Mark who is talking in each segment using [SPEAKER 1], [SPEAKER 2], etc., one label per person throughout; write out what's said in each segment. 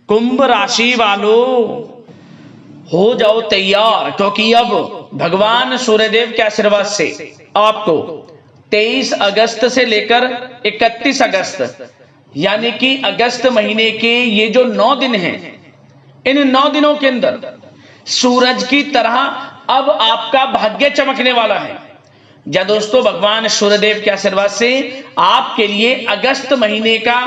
[SPEAKER 1] कुंभ राशि वालों हो जाओ तैयार, क्योंकि अब भगवान सूर्यदेव के आशीर्वाद से आपको 23 अगस्त से लेकर 31 अगस्त यानी कि अगस्त महीने के ये जो 9 दिन हैं, इन 9 दिनों के अंदर सूरज की तरह अब आपका भाग्य चमकने वाला है। या दोस्तों, भगवान सूर्यदेव के आशीर्वाद से आपके लिए अगस्त महीने का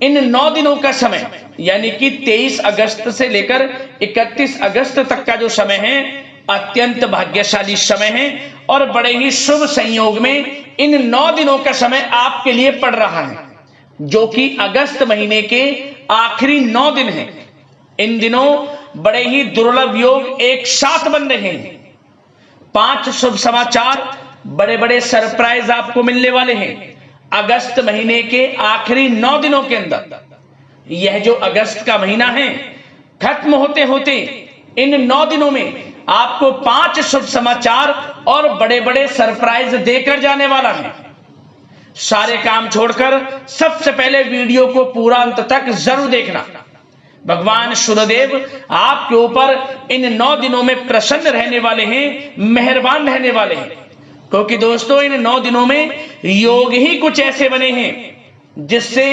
[SPEAKER 1] इन 9 दिनों का समय यानी कि 23 अगस्त से लेकर 31 अगस्त तक का जो समय है, अत्यंत भाग्यशाली समय है और बड़े ही शुभ संयोग में इन 9 दिनों का समय आपके लिए पड़ रहा है, जो कि अगस्त महीने के आखिरी 9 दिन हैं। इन दिनों बड़े ही दुर्लभ योग एक साथ बन रहे हैं। 5 शुभ समाचार, बड़े बड़े सरप्राइज आपको मिलने वाले हैं अगस्त महीने के आखिरी 9 दिनों के अंदर। यह जो अगस्त का महीना है, खत्म होते होते इन 9 दिनों में आपको 5 शुभ समाचार और बड़े बड़े सरप्राइज देकर जाने वाला है। सारे काम छोड़कर सबसे पहले वीडियो को पूरा अंत तक जरूर देखना। भगवान सूर्यदेव आपके ऊपर इन 9 दिनों में प्रसन्न रहने वाले हैं, मेहरबान रहने वाले हैं, क्योंकि दोस्तों इन 9 दिनों में योग ही कुछ ऐसे बने हैं जिससे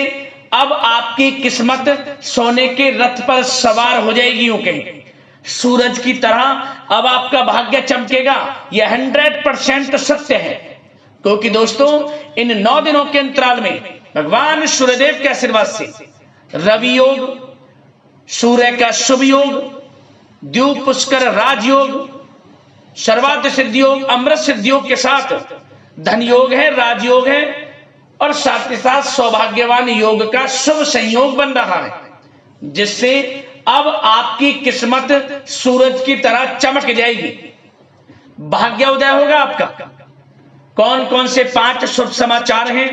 [SPEAKER 1] अब आपकी किस्मत सोने के रथ पर सवार हो जाएगी। यूं कहें सूरज की तरह अब आपका भाग्य चमकेगा। यह 100% सत्य है, क्योंकि दोस्तों इन 9 दिनों के अंतराल में भगवान सूर्यदेव के आशीर्वाद से रवि योग, सूर्य का शुभ योग, द्यूप पुष्कर राजयोग, सर्वार्थ सिद्धि योग, अमृत सिद्धि योग के साथ धन योग है, राजयोग है और साथ ही साथ सौभाग्यवान योग का शुभ संयोग बन रहा है, जिससे अब आपकी किस्मत सूरज की तरह चमक जाएगी। भाग्य उदय होगा आपका। कौन कौन से 5 शुभ समाचार हैं,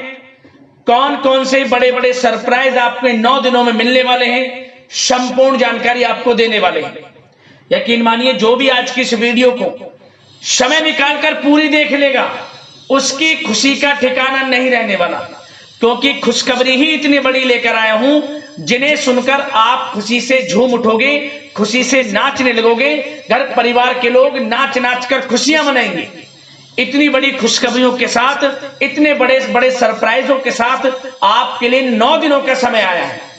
[SPEAKER 1] कौन कौन से बड़े बड़े सरप्राइज आपको इन 9 दिनों में मिलने वाले हैं, संपूर्ण जानकारी आपको देने वाले हैं। यकीन मानिए, जो भी आज की इस वीडियो को समय निकालकर पूरी देख लेगा, उसकी खुशी का ठिकाना नहीं रहने वाला, क्योंकि खुशखबरी ही इतनी बड़ी लेकर आया हूं जिन्हें सुनकर आप खुशी से झूम उठोगे, खुशी से नाचने लगोगे, घर परिवार के लोग नाच नाच कर खुशियां मनाएंगे। इतनी बड़ी खुशखबरियों के साथ, इतने बड़े बड़े सरप्राइजों के साथ आपके लिए 9 दिनों का समय आया है।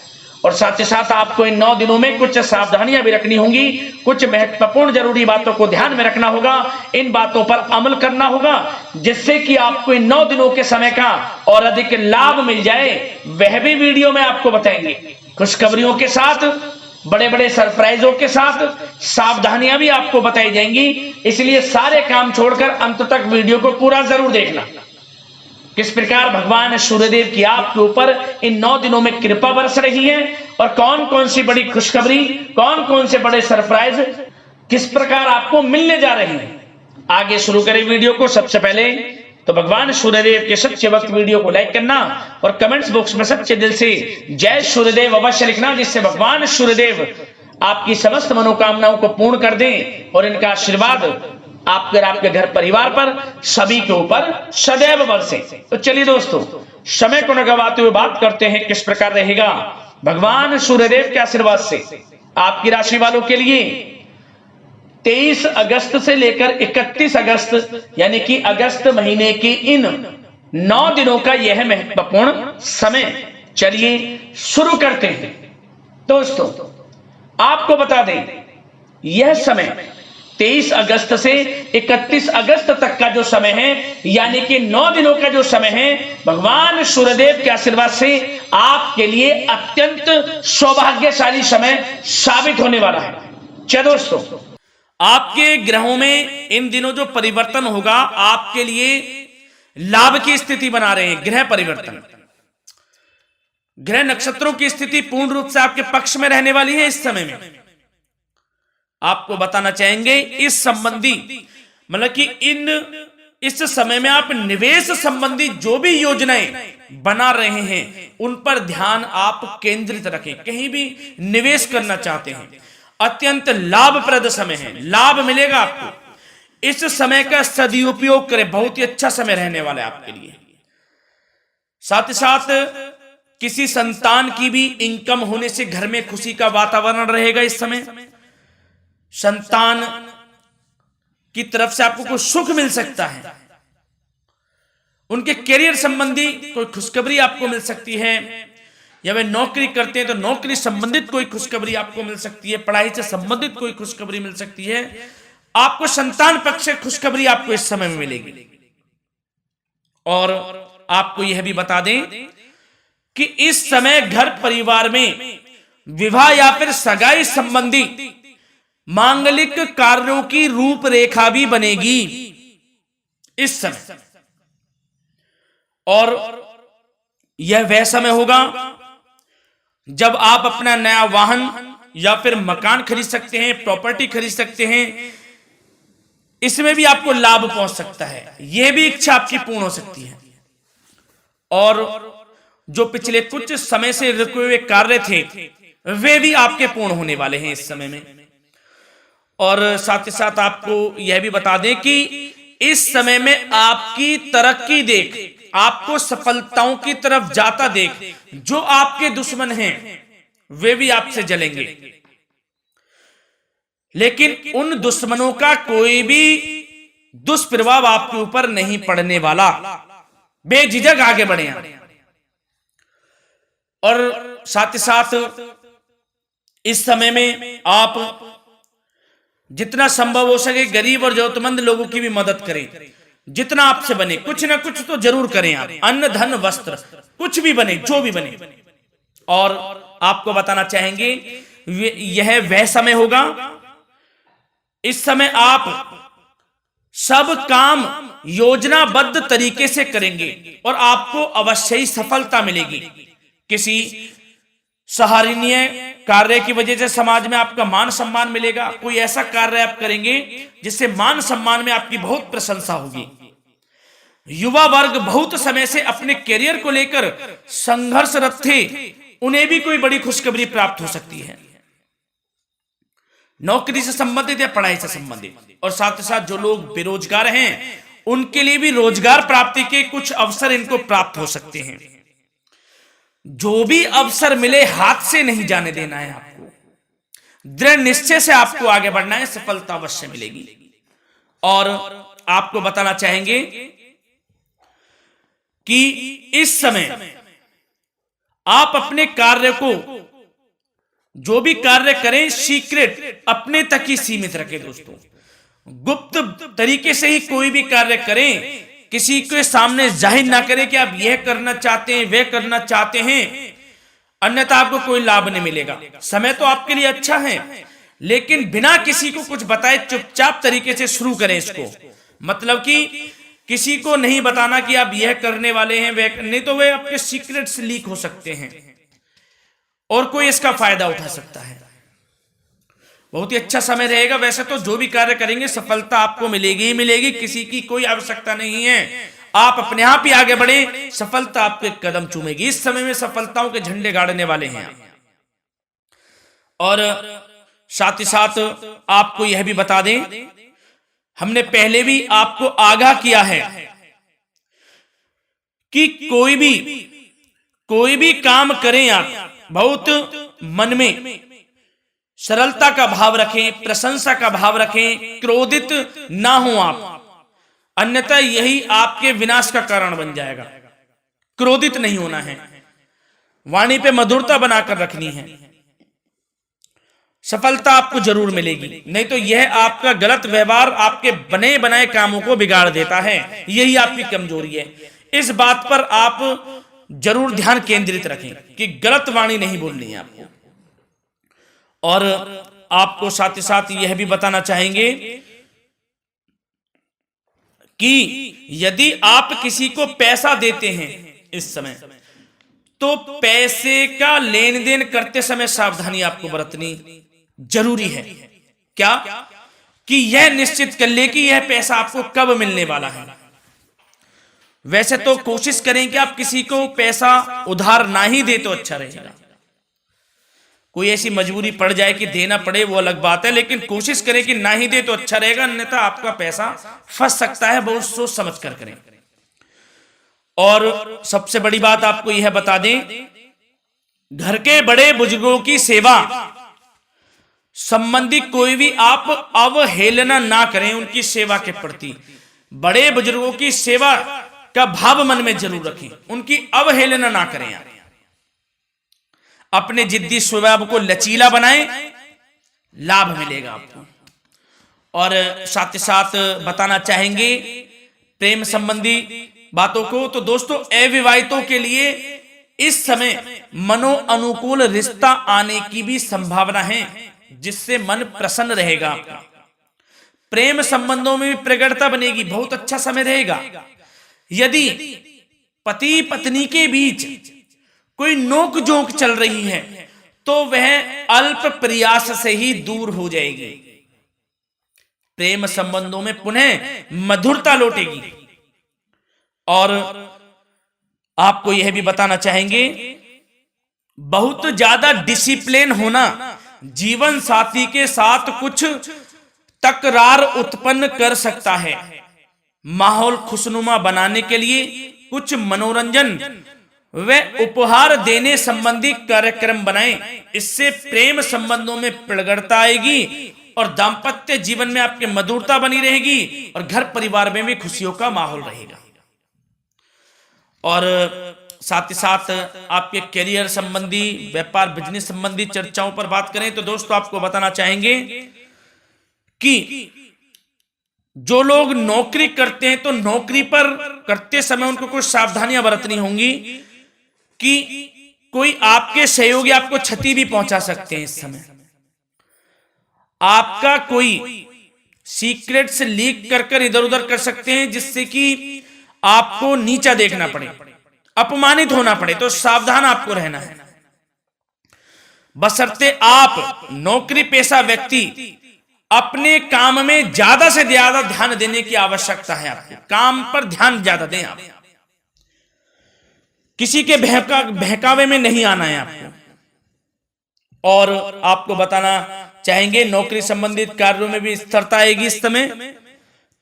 [SPEAKER 1] और साथ ही साथ आपको इन 9 दिनों में कुछ सावधानियां भी रखनी होंगी, कुछ महत्वपूर्ण जरूरी बातों को ध्यान में रखना होगा, इन बातों पर अमल करना होगा, जिससे कि आपको इन 9 दिनों के समय का और अधिक लाभ मिल जाए। वह भी वीडियो में आपको बताएंगे, खुशखबरियों के साथ, बड़े बड़े सरप्राइजों के साथ सावधानियां भी आपको बताई जाएंगी। इसलिए सारे काम छोड़कर अंत तक वीडियो को पूरा जरूर देखना। किस प्रकार भगवान सूर्यदेव की आपके ऊपर इन 9 दिनों में कृपा बरस रही है और कौन कौन सी बड़ी खुशखबरी, कौन कौन से बड़े सरप्राइज किस प्रकार आपको मिलने जा रहे हैं। आगे शुरू करें वीडियो को। सबसे पहले तो भगवान सूर्यदेव के सच्चे भक्त वीडियो को लाइक करना और कमेंट्स बॉक्स में सच्चे दिल से जय सूर्यदेव अवश्य लिखना, जिससे भगवान सूर्यदेव आपकी समस्त मनोकामनाओं को पूर्ण कर दें और इनका आशीर्वाद आपके घर परिवार पर सभी के ऊपर सदैव बरसे। तो चलिए दोस्तों, समय को न गवाते हुए बात करते हैं किस प्रकार रहेगा भगवान सूर्यदेव के आशीर्वाद से आपकी राशि वालों के लिए 23 अगस्त से लेकर 31 अगस्त यानी कि अगस्त महीने के इन 9 दिनों का यह महत्वपूर्ण समय। चलिए शुरू करते हैं। दोस्तों आपको बता दें, यह समय 23 अगस्त से 31 अगस्त तक का जो समय है, यानी कि 9 दिनों का जो समय है, भगवान सूर्यदेव के आशीर्वाद से आपके लिए अत्यंत सौभाग्यशाली समय साबित होने वाला है। चलो दोस्तों, आपके ग्रहों में इन दिनों जो परिवर्तन होगा, आपके लिए लाभ की स्थिति बना रहे हैं। ग्रह परिवर्तन, ग्रह नक्षत्रों की स्थिति पूर्ण रूप से आपके पक्ष में रहने वाली है। इस समय में आपको बताना चाहेंगे इस संबंधी, मतलब कि इस समय में आप निवेश संबंधी जो भी योजनाएं बना रहे हैं, उन पर ध्यान आप केंद्रित रखें। कहीं भी निवेश करना चाहते हैं, अत्यंत लाभप्रद समय है, लाभ मिलेगा आपको। इस समय का सदुपयोग करें, बहुत ही अच्छा समय रहने वाला है आपके लिए। साथ ही साथ किसी संतान की भी इनकम होने से घर में खुशी का वातावरण रहेगा। इस समय संतान की तरफ से आपको कोई सुख मिल सकता है, उनके करियर संबंधी कोई खुशखबरी आपको मिल सकती है, या वे नौकरी करते हैं तो नौकरी संबंधित कोई खुशखबरी आपको मिल सकती है, पढ़ाई से संबंधित कोई खुशखबरी मिल सकती है। आपको संतान पक्ष से खुशखबरी आपको इस समय में मिलेगी। और आपको यह भी बता दें कि इस समय घर परिवार में विवाह या फिर सगाई संबंधी मांगलिक कार्यों की रूपरेखा भी बनेगी इस समय। और यह वह समय होगा जब आप अपना नया वाहन या फिर मकान खरीद सकते हैं, प्रॉपर्टी खरीद सकते हैं। इसमें भी आपको लाभ पहुंच सकता है, यह भी इच्छा आपकी पूर्ण हो सकती है। और जो पिछले कुछ समय से रुके हुए कार्य थे वे भी आपके पूर्ण होने वाले हैं इस समय में। और साथ ही साथ आपको यह भी बता दें कि इस समय में आपकी तरक्की देख, आपको सफलताओं की तरफ जाता देख जो आपके दुश्मन हैं वे भी आपसे जलेंगे, लेकिन उन दुश्मनों का कोई भी दुष्प्रभाव आपके ऊपर नहीं पड़ने वाला। बेझिझक आगे बढ़े आप। और साथ ही साथ इस समय में आप जितना संभव हो सके गरीब और जरूरतमंद लोगों की भी मदद करें। जितना आपसे बने कुछ ना कुछ तो जरूर करें आप, अन्न धन वस्त्र कुछ भी बने, जो भी बने। और आपको बताना चाहेंगे यह वह समय होगा, इस समय आप सब काम योजनाबद्ध तरीके से करेंगे और आपको अवश्य ही सफलता मिलेगी। किसी सराहनीय कार्य की वजह से समाज में आपका मान सम्मान मिलेगा। कोई ऐसा कार्य आप करेंगे जिससे मान सम्मान में आपकी बहुत प्रशंसा होगी। युवा वर्ग बहुत समय से अपने करियर को लेकर संघर्षरत थे, उन्हें भी कोई बड़ी खुशखबरी प्राप्त हो सकती है, नौकरी से संबंधित या पढ़ाई से संबंधित। और साथ ही साथ जो लोग बेरोजगार हैं उनके लिए भी रोजगार प्राप्ति के कुछ अवसर इनको प्राप्त हो सकते हैं। जो भी अवसर मिले हाथ से नहीं जाने देना है आपको, दृढ़ निश्चय से आपको आगे बढ़ना है, सफलता अवश्य मिलेगी। और आपको बताना चाहेंगे कि इस समय आप अपने कार्य को, जो भी कार्य करें, सीक्रेट अपने तक ही सीमित रखें दोस्तों। गुप्त तरीके से ही कोई भी कार्य करें, किसी के सामने जाहिर ना करें कि आप यह करना चाहते हैं, वह करना चाहते हैं, अन्यथा आपको कोई लाभ नहीं मिलेगा। समय तो आपके लिए अच्छा है, लेकिन बिना किसी को कुछ बताए चुपचाप तरीके से शुरू करें इसको। मतलब कि किसी को नहीं बताना कि आप यह करने वाले हैं, वह नहीं, तो वे आपके सीक्रेट्स लीक हो सकते हैं और कोई इसका फायदा उठा सकता है। बहुत ही अच्छा समय रहेगा। वैसे तो जो भी कार्य करेंगे सफलता आपको मिलेगी ही मिलेगी, किसी की कोई आवश्यकता नहीं है। आप अपने आप ही आगे बढ़े, सफलता आपके कदम चूमेगी। इस समय में सफलताओं के झंडे गाड़ने वाले हैं। और साथ ही साथ आपको यह भी बता दें, हमने पहले भी आपको आगाह किया है कि कोई भी काम करें आप बहुत मन में सरलता का भाव रखें, प्रशंसा का भाव रखें, क्रोधित ना हो आप, अन्यथा यही आपके विनाश का कारण बन जाएगा। क्रोधित नहीं होना है, वाणी पे मधुरता बनाकर रखनी है, सफलता आपको जरूर मिलेगी। नहीं तो यह आपका गलत व्यवहार आपके बने बनाए कामों को बिगाड़ देता है, यही आपकी कमजोरी है। इस बात पर आप जरूर ध्यान केंद्रित रखें कि गलत वाणी नहीं बोलनी है आपको। और आपको साथ ही साथ यह भी बताना चाहेंगे कि यदि आप किसी को पैसा देते हैं इस समय, तो पैसे का लेन देन करते समय सावधानी आपको बरतनी जरूरी है। क्या कि यह निश्चित कर ले कि यह पैसा आपको कब मिलने वाला है। वैसे तो कोशिश करें कि आप किसी को पैसा उधार ना ही दे तो अच्छा रहेगा। कोई ऐसी मजबूरी पड़ जाए कि देना पड़े वो अलग बात है, लेकिन कोशिश करें कि ना ही दे तो अच्छा रहेगा, अन्यथा आपका पैसा फंस सकता है। बहुत सोच समझ कर करें। और सबसे बड़ी बात आपको यह बता दें घर के बड़े बुजुर्गों की सेवा संबंधी कोई भी आप अवहेलना ना करें। उनकी सेवा के प्रति बड़े बुजुर्गों की सेवा का भाव मन में जरूर रखें, उनकी अवहेलना ना करें आप। अपने जिद्दी स्वभाव को लचीला बनाएं, लाभ मिलेगा आपको। और साथ ही साथ बताना चाहेंगे प्रेम संबंधी बातों को, तो दोस्तों अविवाहितों के लिए इस समय मनो अनुकूल रिश्ता आने की भी संभावना है, जिससे मन प्रसन्न रहेगा आपका। प्रेम संबंधों में भी प्रगाढ़ता बनेगी, बहुत अच्छा समय रहेगा। यदि पति पत्नी के बीच कोई नोक झोंक चल रही है तो वह अल्प प्रयास से ही दूर हो जाएगी। प्रेम संबंधों में पुनः मधुरता लौटेगी। और आपको यह भी बताना चाहेंगे, बहुत ज्यादा डिसिप्लिन होना जीवन साथी के साथ कुछ तकरार उत्पन्न कर सकता है। माहौल खुशनुमा बनाने के लिए कुछ मनोरंजन व उपहार देने संबंधी कार्यक्रम बनाएं। इससे प्रेम संबंधों में प्रगाढ़ता आएगी और दाम्पत्य जीवन में आपकी मधुरता बनी रहेगी और घर परिवार में भी खुशियों का माहौल रहेगा। और साथ ही साथ आपके करियर संबंधी, व्यापार बिजनेस संबंधी चर्चाओं पर बात करें तो दोस्तों आपको बताना चाहेंगे कि जो लोग नौकरी करते हैं तो नौकरी पर करते समय उनको कुछ सावधानियां बरतनी होंगी कि कोई आपके सहयोगी आपको क्षति भी पहुंचा सकते हैं। इस समय आपका कोई सीक्रेट्स लीक कर इधर उधर कर सकते हैं, जिससे कि आपको नीचा देखना पड़े, अपमानित होना पड़े। तो सावधान आपको रहना है। बशर्ते आप नौकरी पेशा व्यक्ति अपने काम में ज्यादा से ज्यादा ध्यान देने की आवश्यकता है। आपको काम पर ध्यान ज्यादा दें। आप किसी के बहकावे में नहीं आना है आपको। और आपको बताना चाहेंगे नौकरी संबंधित कार्यों में भी स्थिरता आएगी। इस समय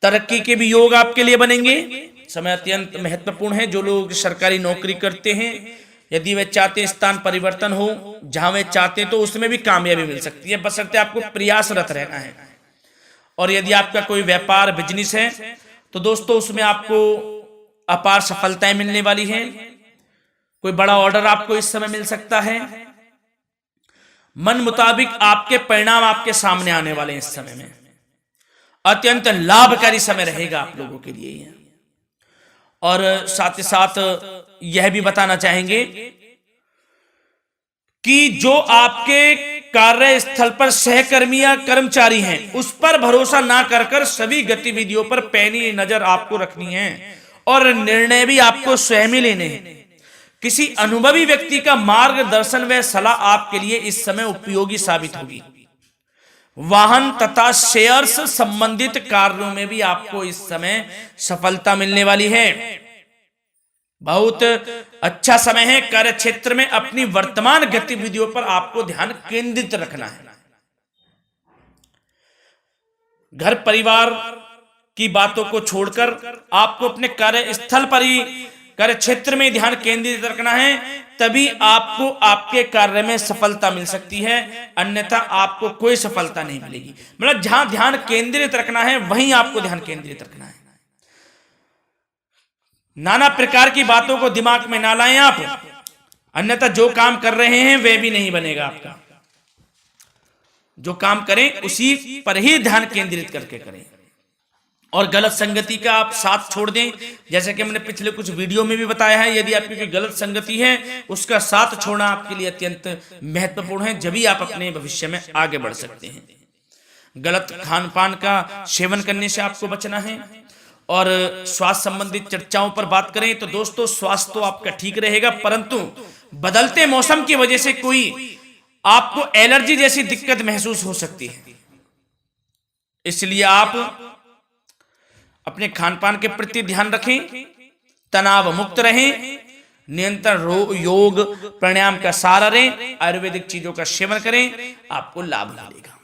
[SPEAKER 1] तरक्की के भी योग आपके लिए बनेंगे। समय अत्यंत महत्वपूर्ण है। जो लोग सरकारी नौकरी करते हैं, यदि वे चाहते हैं स्थान परिवर्तन हो, जहां वे चाहते हैं, तो उसमें भी कामयाबी मिल सकती है, बशर्ते आपको प्रयासरत रहना है। और यदि आपका कोई व्यापार बिजनेस है तो दोस्तों उसमें आपको अपार सफलताएं मिलने वाली हैं। कोई बड़ा ऑर्डर आपको इस समय मिल सकता है। मन मुताबिक आपके परिणाम आपके सामने आने वाले हैं। इस समय में अत्यंत लाभकारी समय रहेगा आप लोगों के लिए। और साथ ही साथ यह भी बताना चाहेंगे कि जो आपके कार्यस्थल पर सहकर्मी या कर्मचारी हैं, उस पर भरोसा ना कर सभी गतिविधियों पर पैनी नजर आपको रखनी है और निर्णय भी आपको स्वयं ही लेने हैं। किसी अनुभवी व्यक्ति का मार्गदर्शन व सलाह आपके लिए इस समय उपयोगी साबित होगी। वाहन तथा शेयर्स संबंधित कार्यों में भी आपको इस समय सफलता मिलने वाली है। बहुत अच्छा समय है। कार्य क्षेत्र में अपनी वर्तमान गतिविधियों पर आपको ध्यान केंद्रित रखना है। घर परिवार की बातों को छोड़कर आपको अपने कार्यस्थल पर ही, कार्य क्षेत्र में ध्यान केंद्रित रखना है, तभी आपको आपके कार्य में सफलता मिल सकती है, अन्यथा आपको कोई सफलता नहीं मिलेगी। मतलब जहां ध्यान केंद्रित रखना है वहीं आपको ध्यान केंद्रित रखना है। नाना प्रकार की बातों को दिमाग में ना लाएं आप, अन्यथा जो काम कर रहे हैं वह भी नहीं बनेगा आपका। जो काम करें उसी पर ही ध्यान केंद्रित करके करें और गलत संगति का आप साथ छोड़ दें। जैसे कि मैंने पिछले कुछ वीडियो में भी बताया है, यदि आपकी कोई गलत संगति है उसका साथ छोड़ना आपके लिए अत्यंत महत्वपूर्ण है, जब भी आप अपने भविष्य में आगे बढ़ सकते हैं। गलत खान पान का सेवन करने से आपको बचना है। और स्वास्थ्य संबंधित चर्चाओं पर बात करें तो दोस्तों स्वास्थ्य तो आपका ठीक रहेगा, परंतु बदलते मौसम की वजह से कोई आपको एलर्जी जैसी दिक्कत महसूस हो सकती है। इसलिए आप अपने खान पान के प्रति ध्यान रखें, तनाव मुक्त रहें, नियंत्रण योग प्राणायाम का सहारा लें, आयुर्वेदिक चीजों का सेवन करें, आपको लाभ मिलेगा।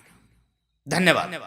[SPEAKER 1] धन्यवाद।